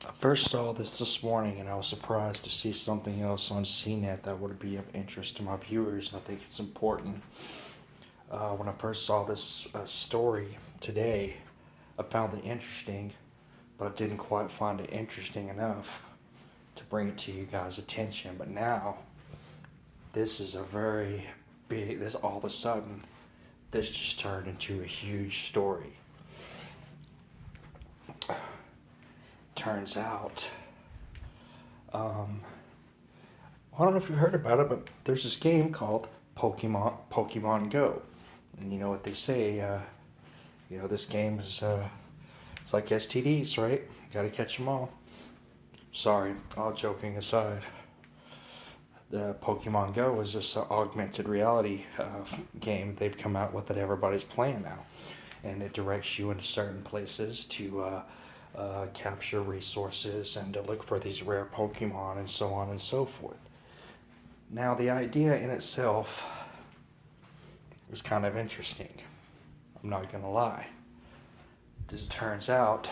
I first saw this morning and I was surprised to see something else on CNET that would be of interest to my viewers, and I think it's important. When I first saw this story today, I found it interesting, but I didn't quite find it interesting enough to bring it to you guys' attention. But now, this is a very big, this all of a sudden, this just turned into a huge story. Turns out, I don't know if you heard about it, but there's this game called Pokemon Go, and you know what they say. This game is it's like STDs, right? Got to catch them all. Sorry, all joking aside. The Pokemon Go is this augmented reality game they've come out with that everybody's playing now, and it directs you into certain places to capture resources and to look for these rare Pokemon and so on and so forth. Now, the idea in itself was kind of interesting. I'm not going to lie. As it turns out,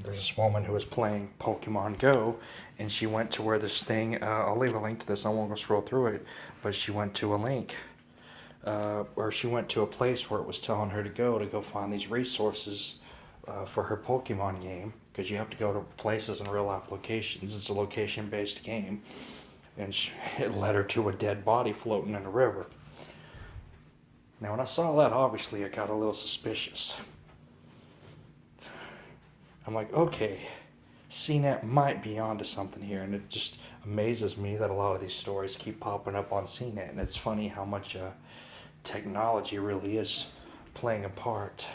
there's this woman who was playing Pokemon Go, and she went to where this thing, I'll leave a link to this, I won't go scroll through it, but she went to a link, or she went to a place where it was telling her to go find these resources for her Pokemon game, because you have to go to places in real life locations. It's a location based game, and it led her to a dead body floating in a river. Now, when I saw that, obviously, I got a little suspicious. I'm like, okay, CNET might be onto something here, and it just amazes me that a lot of these stories keep popping up on CNET, and it's funny how much technology really is playing a part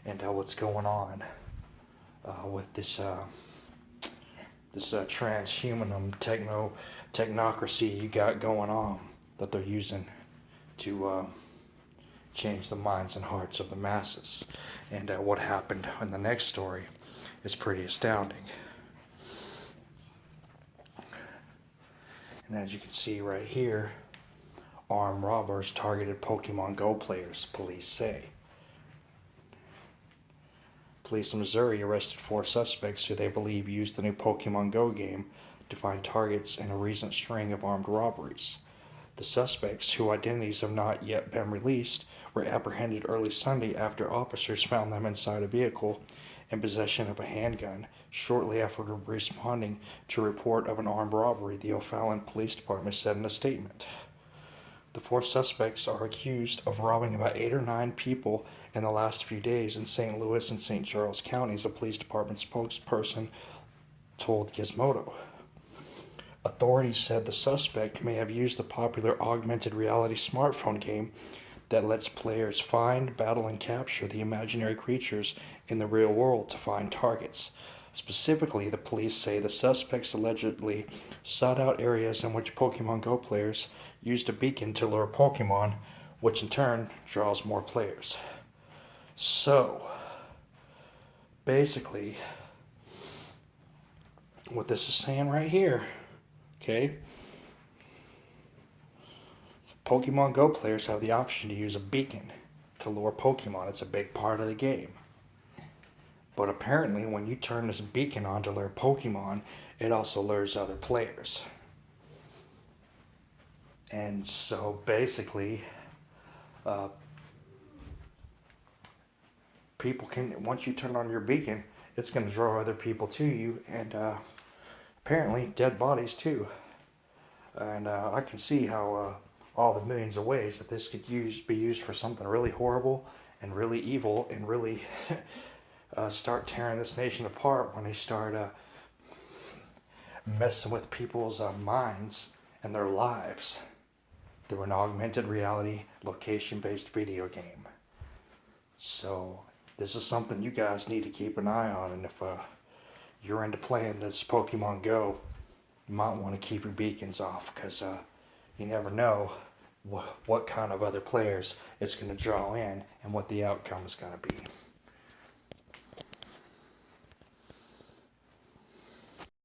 and what's going on with this transhumanism technocracy you got going on that they're using to change the minds and hearts of the masses. And what happened in the next story is pretty astounding. And as you can see right here, armed robbers targeted Pokemon Go players, police say. Police in Missouri arrested 4 suspects who they believe used the new Pokemon Go game to find targets in a recent string of armed robberies. The suspects, whose identities have not yet been released, were apprehended early Sunday after officers found them inside a vehicle in possession of a handgun shortly after responding to a report of an armed robbery, the O'Fallon Police Department said in a statement. The 4 suspects are accused of robbing about 8 or 9 people in the last few days in St. Louis and St. Charles counties, a police department spokesperson told Gizmodo. Authorities said the suspect may have used the popular augmented reality smartphone game that lets players find, battle, and capture the imaginary creatures in the real world to find targets. Specifically, the police say the suspects allegedly sought out areas in which Pokemon Go players used a beacon to lure Pokemon, which in turn draws more players. So, basically, what this is saying right here, okay, Pokemon Go players have the option to use a beacon to lure Pokemon. It's a big part of the game. But apparently, when you turn this beacon on to lure Pokemon, it also lures other players. And so basically, people can, once you turn on your beacon, it's going to draw other people to you, and apparently dead bodies too. And I can see how all the millions of ways that this could be used for something really horrible and really evil and really start tearing this nation apart when they start messing with people's minds and their lives through an augmented reality location-based video game. So this is something you guys need to keep an eye on, and if you're into playing this Pokemon Go, you might want to keep your beacons off, because you never know what kind of other players it's going to draw in and what the outcome is going to be.